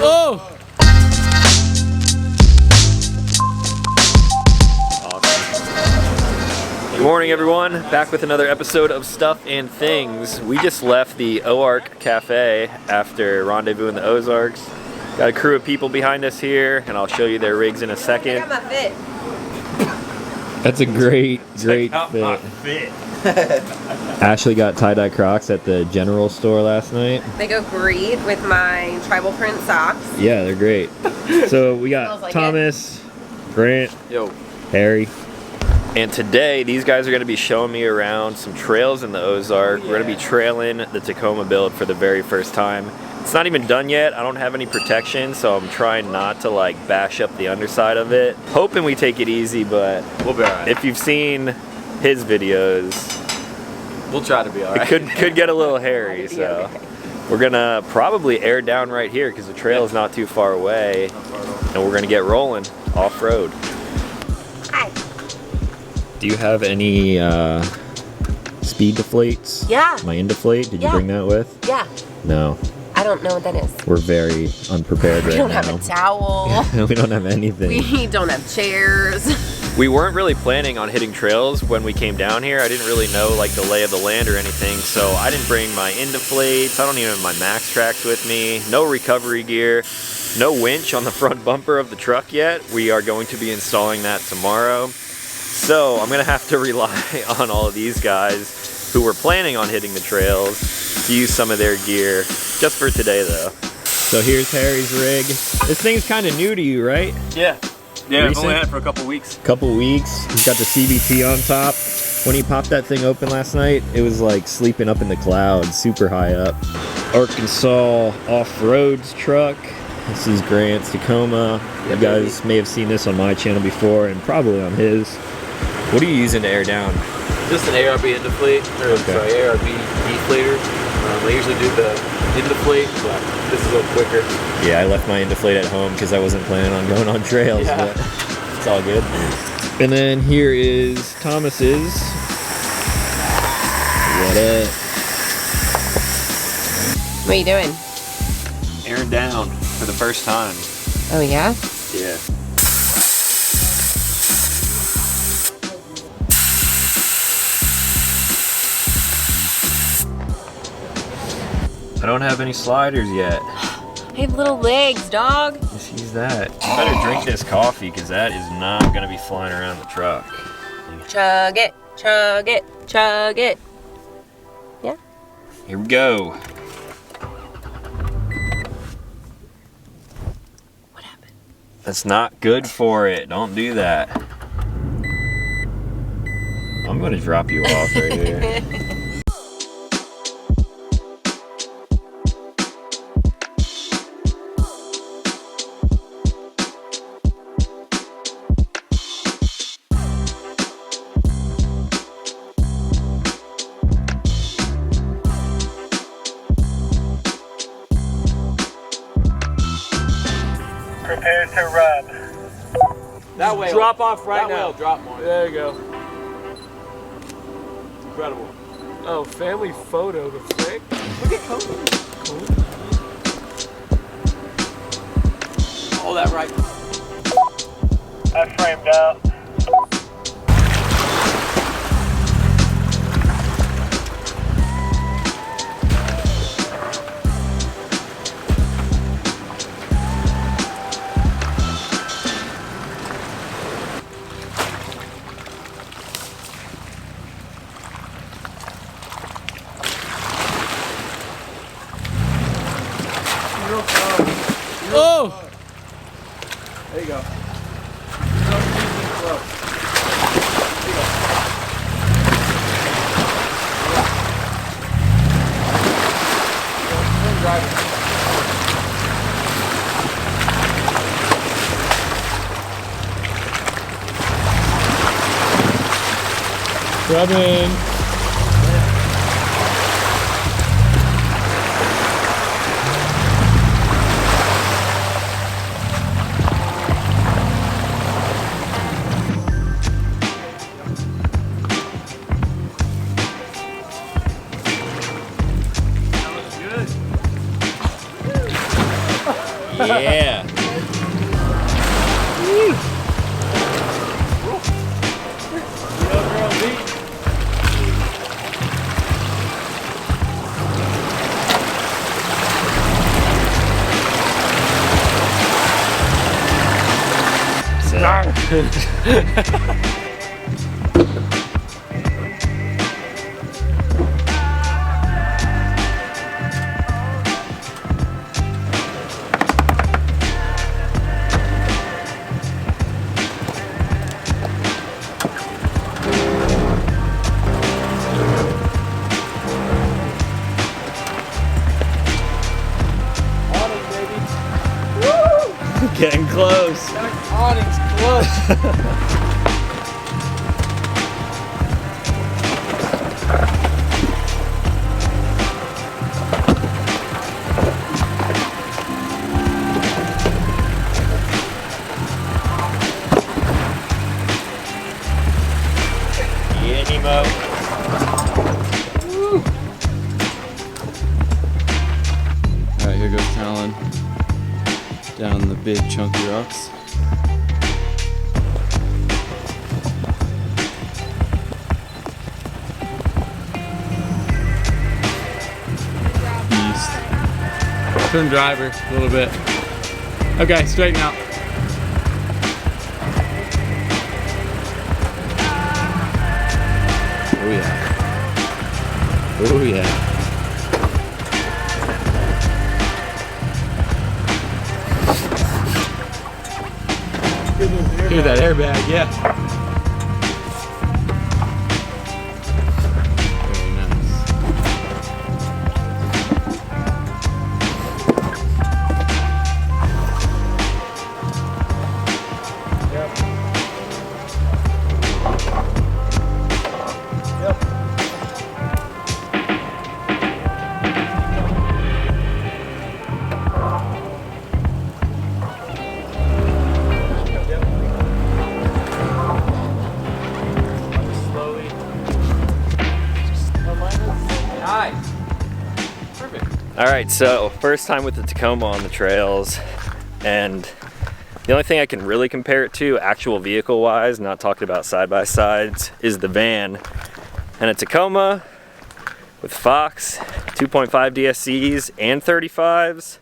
Oh! Good morning, everyone. Back with another episode of Stuff and Things. We just left the OARC Cafe after Rendezvous in the Ozarks. Got a crew of people behind us here, and I'll show you their rigs in a second. I got my fit. That's a great fit. Ashley got tie-dye Crocs at the general store last night. They go great with my tribal print socks. Yeah, they're great. So we got like Thomas, Grant, Harry. And today, these guys are going to be showing me around some trails in the Ozark. We're going to be trailing the Tacoma build for the very first time. It's not even done yet. I don't have any protection, so I'm trying not to like bash up the underside of it. Hoping we take it easy, but we'll be alright. If you've seen his videos, we'll try to be alright. It could get a little hairy, so we're gonna probably air down right here because the trail is not too far away, and we're gonna get rolling off-road. Hi. Do you have any speed deflates? Yeah. My Indeflate? Did you bring that with? Yeah. No. I don't know what that is. We're very unprepared right now. We don't have a towel. We don't have anything. We don't have chairs. We weren't really planning on hitting trails when we came down here. I didn't really know like the lay of the land or anything, so I didn't bring my Indeflates. I don't even have my Max Tracks with me. No recovery gear. No winch on the front bumper of the truck yet. We are going to be installing that tomorrow. So I'm gonna have to rely on all of these guys who were planning on hitting the trails to use some of their gear, just for today though. So here's Harry's rig. This thing's kind of new to you, right? Yeah. Yeah, I've only had it for a couple weeks. Couple weeks. He's got the CBT on top. When he popped that thing open last night, it was like sleeping up in the clouds, super high up. Arkansas Off-Roads truck. This is Grant's Tacoma. You guys may have seen this on my channel before and probably on his. What are you using to air down? Just an ARB Indeflate, or sorry, ARB deflator. I usually do the Indeflate, but this is a little quicker. Yeah, I left my Indeflate at home because I wasn't planning on going on trails, but it's all good. And then here is Thomas's. What up? What are you doing? Airing down for the first time. Oh, yeah? Yeah. I don't have any sliders yet. I have little legs, dog. Just use that. You better drink this coffee because that is not going to be flying around the truck. Chug it, chug it, chug it. Yeah? Here we go. What happened? That's not good for it. Don't do that. I'm going to drop you off right here. Prepare to rub. That way. Drop off right now. Drop more. There you go. Incredible. Oh, family photo. The frick? Look at Cody. Cool. All that right. I framed out. Oh! There you go. Rubbing. Yeah. Getting close. That awning's close. Yeah, Nemo. Alright, here goes Talon. Down the big chunky rocks. East. Turn driver a little bit. Okay, straighten out. Oh yeah. Oh yeah. Hear that airbag, yeah. Very nice. All right, so first time with the Tacoma on the trails, and the only thing I can really compare it to, actual vehicle wise, not talking about side by sides, is the van. And a Tacoma with Fox 2.5 DSCs and 35s.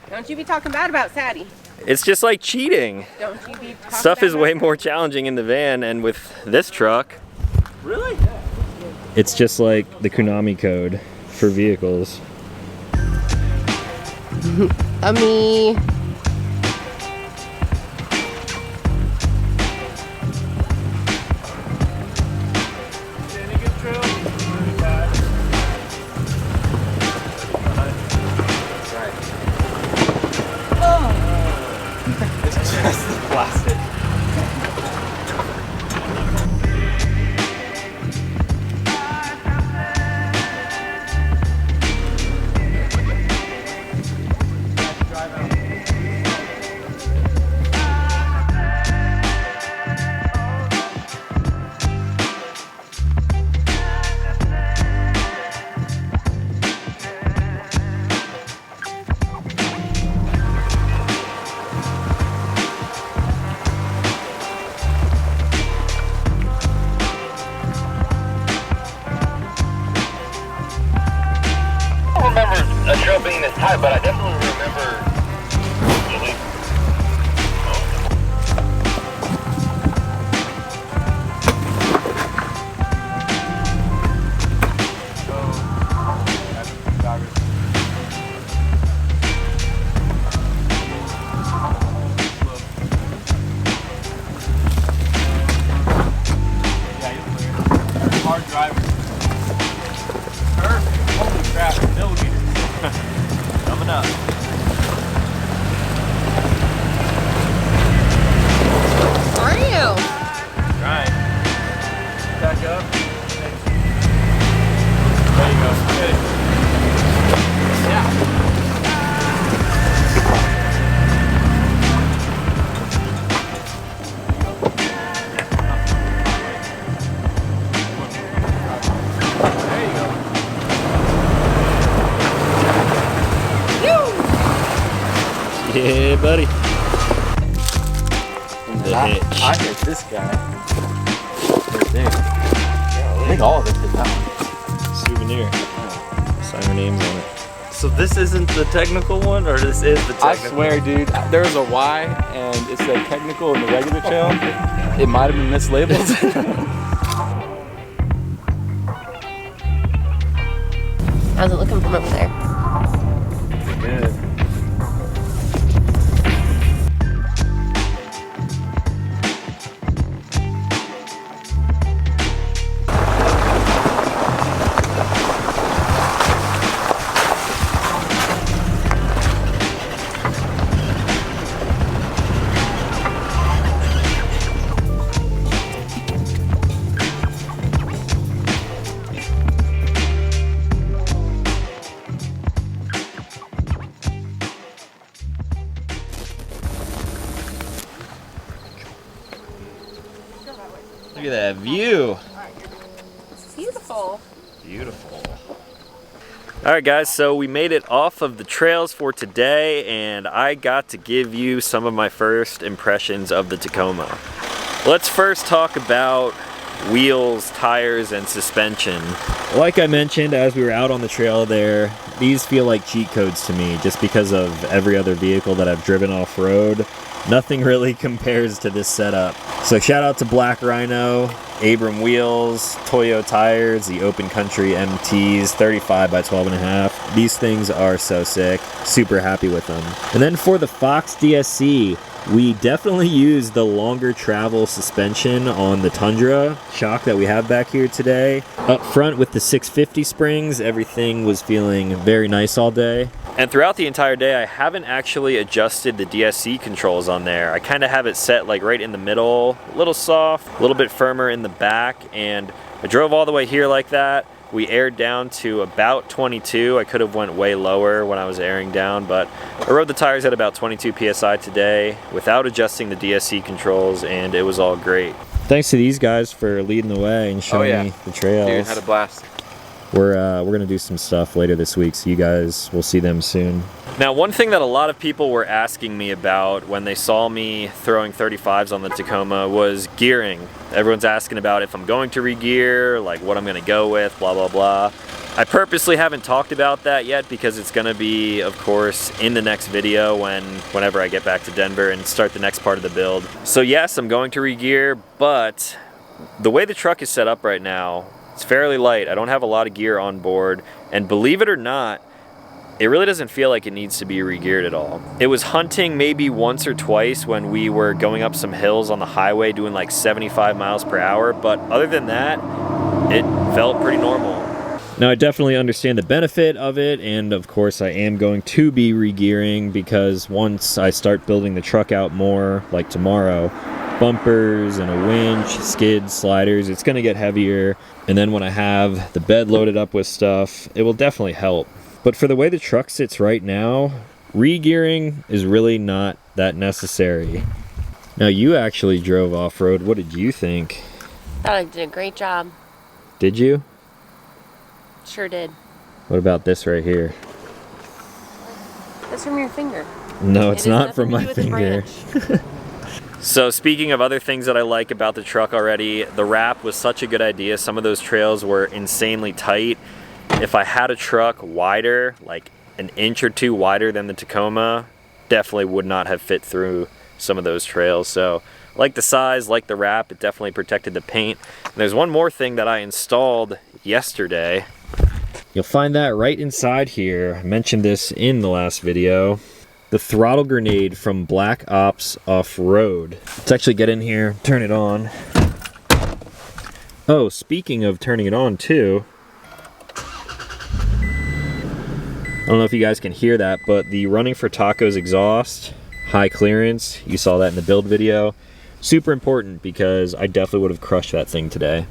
Don't you be talking bad about Sadie. It's just like cheating. Don't you be talking Stuff bad is way about more challenging in the van, and with this truck, Really? it's just like the Konami code for vehicles. me. Plastic. remember a trail being this tight, but I definitely remember. Hard driver. Perfect. Holy crap, millimeters. Coming up. Okay, buddy. The I hitch. hit this guy. Right there. I think all of it hit that one. Souvenir. Sign our names on it. So this isn't the technical one, or this is the technical? I swear, dude, there was a Y and it said technical in the regular trail. It might have been mislabeled. How's it looking from over there? Good. Look at that view. It's beautiful. Beautiful. All right, guys, so we made it off of the trails for today, and I got to give you some of my first impressions of the Tacoma. Let's first talk about wheels, tires, and suspension. Like I mentioned as we were out on the trail there, these feel like cheat codes to me just because of every other vehicle that I've driven off-road. Nothing really compares to this setup. So shout out to Black Rhino, Abram wheels, Toyo tires, the Open Country MTs, 35 by 12.5. These things are so sick. Super happy with them. And then for the Fox DSC, we definitely used the longer travel suspension on the Tundra shock that we have back here today. Up front with the 650 springs, everything was feeling very nice all day. And throughout the entire day, I haven't actually adjusted the DSC controls on there. I kind of have it set like right in the middle, a little soft, a little bit firmer in the back, and I drove all the way here like that. We aired down to about 22. I could have went way lower when I was airing down, but I rode the tires at about 22 PSI today without adjusting the DSC controls, and it was all great. Thanks to these guys for leading the way and showing me the trails. Dude, had a blast. We're gonna do some stuff later this week, so you guys will see them soon. Now, one thing that a lot of people were asking me about when they saw me throwing 35s on the Tacoma was gearing. Everyone's asking about if I'm going to re-gear, like what I'm gonna go with, blah, blah, blah. I purposely haven't talked about that yet because it's gonna be, of course, in the next video whenever I get back to Denver and start the next part of the build. So yes, I'm going to re-gear, but the way the truck is set up right now, it's fairly light. I don't have a lot of gear on board, and believe it or not, it really doesn't feel like it needs to be re-geared at all. It was hunting maybe once or twice when we were going up some hills on the highway doing like 75 miles per hour, but other than that, it felt pretty normal. Now, I definitely understand the benefit of it, and of course I am going to be re-gearing because once I start building the truck out more, like tomorrow, bumpers and a winch, skids, sliders, it's gonna get heavier. And then when I have the bed loaded up with stuff, it will definitely help. But for the way the truck sits right now, re-gearing is really not that necessary. Now, you actually drove off-road. What did you think? Thought I did a great job. Did you? Sure did. What about this right here? That's from your finger. No, it's It has not from my nothing to do with the finger. So speaking of other things that I like about the truck already, the wrap was such a good idea. Some of those trails were insanely tight. If I had a truck wider, like an inch or two wider than the Tacoma, definitely would not have fit through some of those trails. So like the size, like the wrap, it definitely protected the paint. And there's one more thing that I installed yesterday. You'll find that right inside here. I mentioned this in the last video. The throttle grenade from Black Ops Off-Road. Let's actually get in here, turn it on. Oh, speaking of turning it on too, I don't know if you guys can hear that, but the Running for Tacos exhaust, high clearance, you saw that in the build video. Super important because I definitely would have crushed that thing today.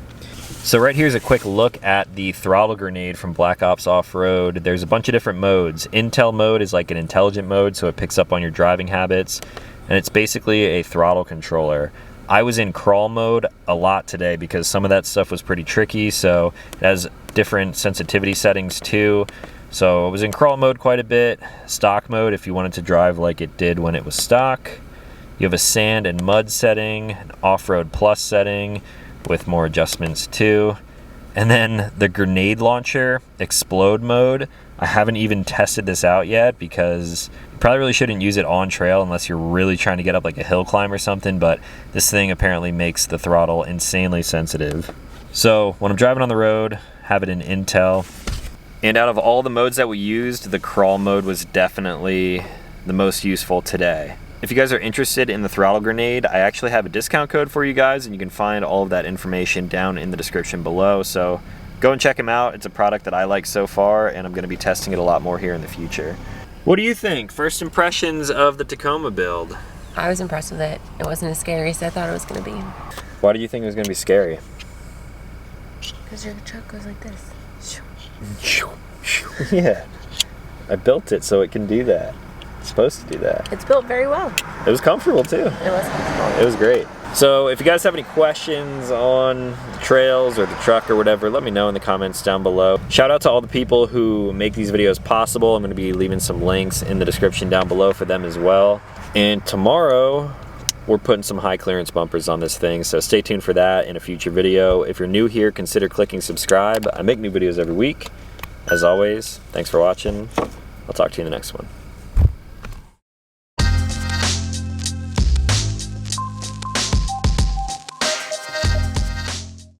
So right here's a quick look at the throttle grenade from Black Ops Off-Road. There's a bunch of different modes. Intel mode is like an intelligent mode, so it picks up on your driving habits, and it's basically a throttle controller. I was in crawl mode a lot today because some of that stuff was pretty tricky, so it has different sensitivity settings too. So it was in crawl mode quite a bit, stock mode if you wanted to drive like it did when it was stock. You have a sand and mud setting, an off-road plus setting with more adjustments too. And then the grenade launcher, explode mode. I haven't even tested this out yet because you probably really shouldn't use it on trail unless you're really trying to get up like a hill climb or something, but this thing apparently makes the throttle insanely sensitive. So when I'm driving on the road, have it in Intel. And out of all the modes that we used, the crawl mode was definitely the most useful today. If you guys are interested in the throttle grenade, I actually have a discount code for you guys, and you can find all of that information down in the description below. So go and check them out. It's a product that I like so far, and I'm going to be testing it a lot more here in the future. What do you think? First impressions of the Tacoma build? I was impressed with it. It wasn't as scary as I thought it was going to be. Why do you think it was going to be scary? Because your truck goes like this. Yeah, I built it so it can do that. It's supposed to do that. It's built very well. It was comfortable too. It was comfortable. It was great. So if you guys have any questions on the trails or the truck or whatever, let me know in the comments down below. Shout out to all the people who make these videos possible. I'm going to be leaving some links in the description down below for them as well. And tomorrow, we're putting some high clearance bumpers on this thing, so stay tuned for that in a future video. If you're new here, consider clicking subscribe. I make new videos every week. As always, thanks for watching. I'll talk to you in the next one.